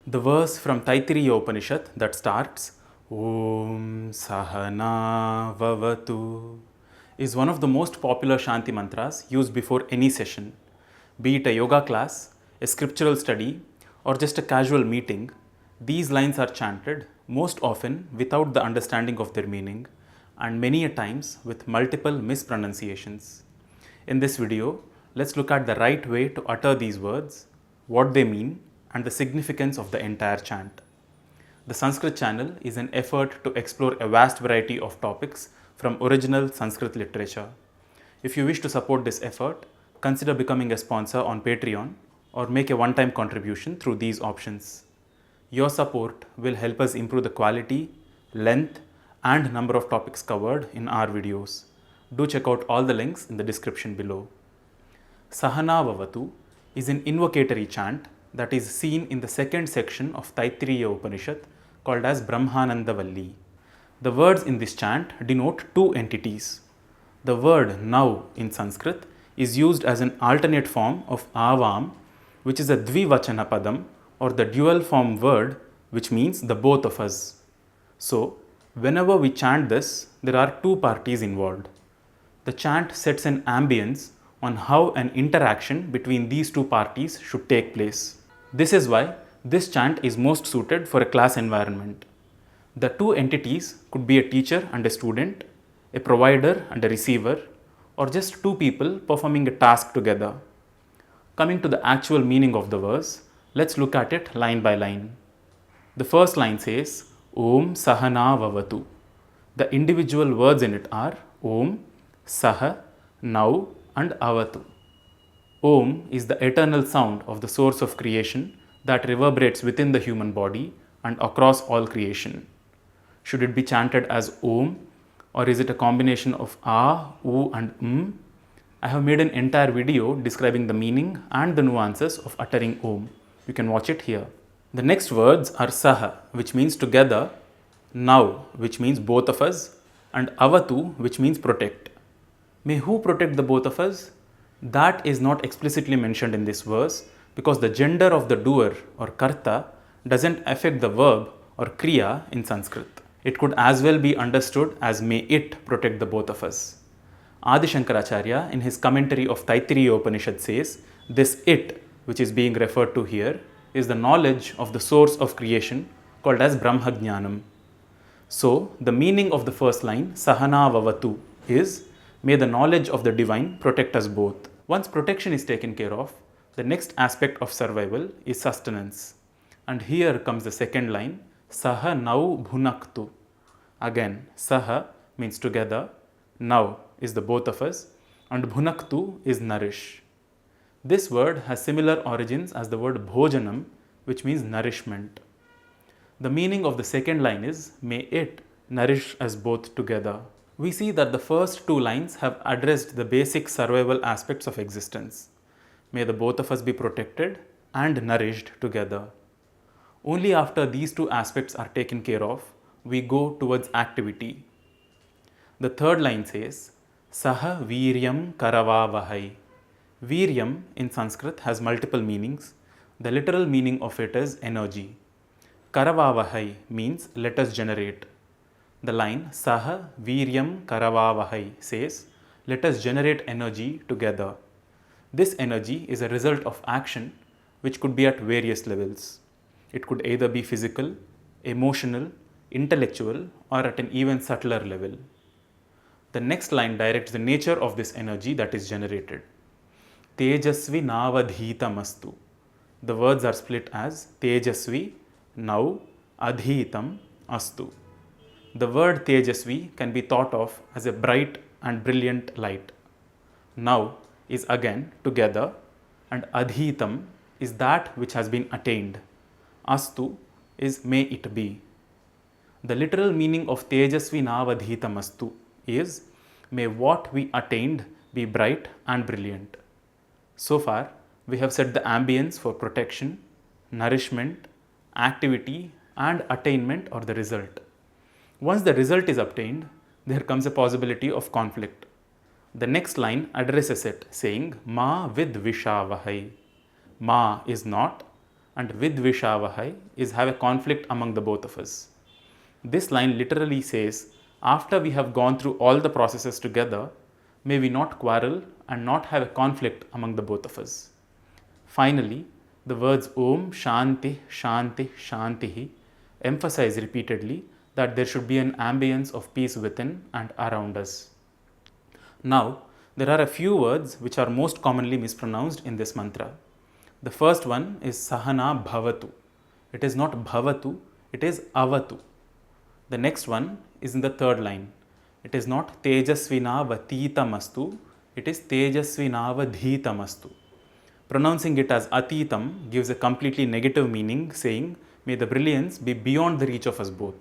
The verse from Taittiriya Upanishad that starts Om Sahana Vavatu is one of the most popular Shanti mantras used before any session. Be it a yoga class, a scriptural study, or just a casual meeting, these lines are chanted most often without the understanding of their meaning and many a times with multiple mispronunciations. In this video, let's look at the right way to utter these words, what they mean, and the significance of the entire chant. The Sanskrit channel is an effort to explore a vast variety of topics from original Sanskrit literature. If you wish to support this effort, consider becoming a sponsor on Patreon or make a one-time contribution through these options. Your support will help us improve the quality, length, and number of topics covered in our videos. Do check out all the links in the description below. Sahana Vavatu is an invocatory chant that is seen in the second section of Taittiriya Upanishad called as Brahmananda Valli. The words in this chant denote two entities. The word now in Sanskrit is used as an alternate form of avam, which is a dvivachana padam or the dual form word which means the both of us. So, whenever we chant this, there are two parties involved. The chant sets an ambience on how an interaction between these two parties should take place. This is why this chant is most suited for a class environment. The two entities could be a teacher and a student, a provider and a receiver, or just two people performing a task together. Coming to the actual meaning of the verse, let's look at it line by line. The first line says, Om Sahana Vavatu. The individual words in it are Om, Saha, Now, and Avatu. Om is the eternal sound of the source of creation that reverberates within the human body and across all creation. Should it be chanted as Om, or is it a combination of A, U, and I have made an entire video describing the meaning and the nuances of uttering Om. You can watch it here. The next words are Saha, which means together, Now, which means both of us, and Avatu, which means protect. May who protect the both of us? That is not explicitly mentioned in this verse because the gender of the doer or karta doesn't affect the verb or kriya in Sanskrit. It could as well be understood as may it protect the both of us. Adi Shankaracharya in his commentary of Taittiriya Upanishad says this it which is being referred to here is the knowledge of the source of creation called as Brahma Jnanam. So the meaning of the first line Sahana Vavatu is may the knowledge of the divine protect us both. Once protection is taken care of, the next aspect of survival is sustenance. And here comes the second line, Saha Nau Bhunaktu. Again, Saha means together, Nau is the both of us, and Bhunaktu is nourish. This word has similar origins as the word Bhojanam, which means nourishment. The meaning of the second line is, may it nourish us both together. We see that the first two lines have addressed the basic survival aspects of existence. May the both of us be protected and nourished together. Only after these two aspects are taken care of, we go towards activity. The third line says, Saha Viryam Karavavahai. Viryam in Sanskrit has multiple meanings. The literal meaning of it is energy. Karavavahai means let us generate. The line Saha Viryam Karavavahai says, let us generate energy together. This energy is a result of action which could be at various levels. It could either be physical, emotional, intellectual, or at an even subtler level. The next line directs the nature of this energy that is generated. Tejasvi Navadhitam Astu. The words are split as Tejasvi, Now, Adhitam, Astu. The word Tejasvi can be thought of as a bright and brilliant light. Now is again together, and Adhitam is that which has been attained. Astu is may it be. The literal meaning of Tejasvi Navadhitam Astu is may what we attained be bright and brilliant. So far, we have set the ambience for protection, nourishment, activity, and attainment or the result. Once the result is obtained, there comes a possibility of conflict. The next line addresses it saying Ma vid vishavahai. Ma is not, and vidvishavahai is have a conflict among the both of us. This line literally says, after we have gone through all the processes together, may we not quarrel and not have a conflict among the both of us. Finally, the words Om, Shanti, Shanti, Shantihi emphasize repeatedly that there should be an ambience of peace within and around us. Now, there are a few words which are most commonly mispronounced in this mantra. The first one is Sahana Bhavatu. It is not Bhavatu, it is Avatu. The next one is in the third line. It is not Tejasvinavatiitamastu, it is Tejasvinavadhitamastu. Pronouncing it as Atitam gives a completely negative meaning, saying, may the brilliance be beyond the reach of us both.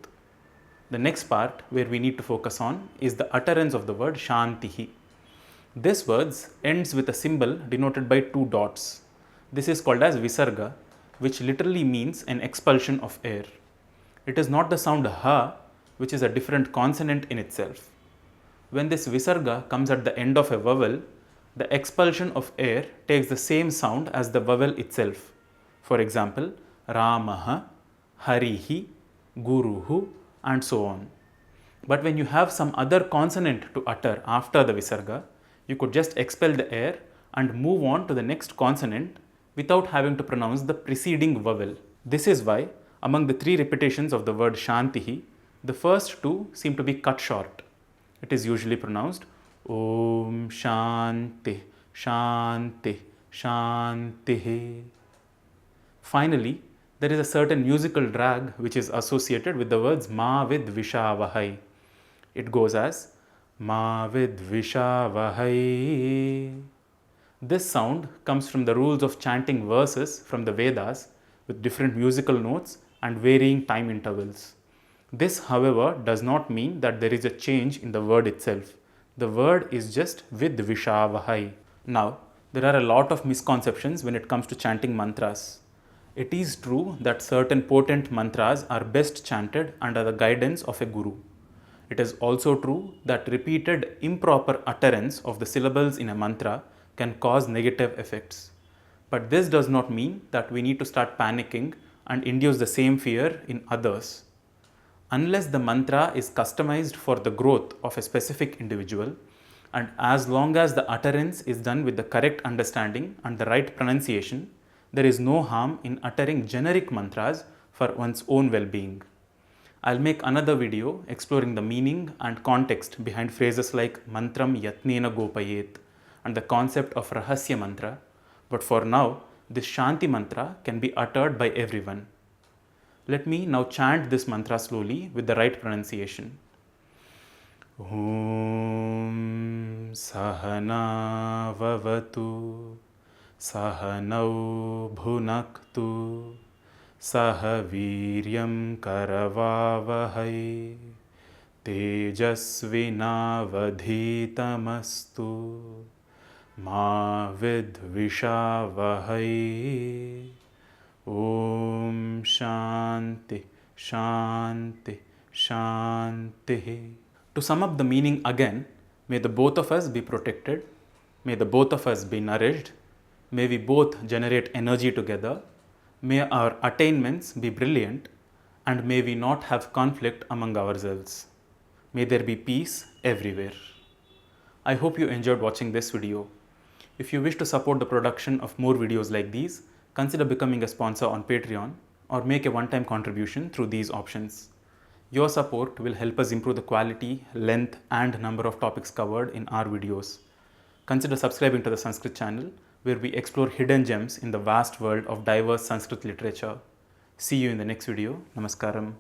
The next part where we need to focus on is the utterance of the word Shantihi. This word ends with a symbol denoted by two dots. This is called as Visarga, which literally means an expulsion of air. It is not the sound Ha, which is a different consonant in itself. When this Visarga comes at the end of a vowel, the expulsion of air takes the same sound as the vowel itself. For example, Ramaha, Harihi, Guruhu, and so on. But when you have some other consonant to utter after the Visarga, you could just expel the air and move on to the next consonant without having to pronounce the preceding vowel. This is why, among the three repetitions of the word Shantihi, the first two seem to be cut short. It is usually pronounced Om Shanti, Shanti, Shantihi. Finally, there is a certain musical drag which is associated with the words Ma Vidvishavahai. It goes as Ma Vidvishavahai. This sound comes from the rules of chanting verses from the Vedas with different musical notes and varying time intervals. This, however, does not mean that there is a change in the word itself. The word is just Vidvishavahai. Now, there are a lot of misconceptions when it comes to chanting mantras. It is true that certain potent mantras are best chanted under the guidance of a guru. It is also true that repeated improper utterance of the syllables in a mantra can cause negative effects. But this does not mean that we need to start panicking and induce the same fear in others. Unless the mantra is customized for the growth of a specific individual, and as long as the utterance is done with the correct understanding and the right pronunciation, there is no harm in uttering generic mantras for one's own well-being. I'll make another video exploring the meaning and context behind phrases like Mantram Yatnena Gopayet and the concept of Rahasya Mantra, but for now, this Shanti Mantra can be uttered by everyone. Let me now chant this mantra slowly with the right pronunciation. Om Sahana Vavatu Sahanau Bhunaktu Sahaviryam Karavavahai Tejasvinavadhitamastu Ma Vidvishavahai. Om Shanti, Shanti, Shanti. To sum up the meaning again, may the both of us be protected, may the both of us be nourished, may we both generate energy together, may our attainments be brilliant, and may we not have conflict among ourselves. May there be peace everywhere. I hope you enjoyed watching this video. If you wish to support the production of more videos like these, consider becoming a sponsor on Patreon or make a one-time contribution through these options. Your support will help us improve the quality, length, and number of topics covered in our videos. Consider subscribing to the Sanskrit channel, where we explore hidden gems in the vast world of diverse Sanskrit literature. See you in the next video. Namaskaram.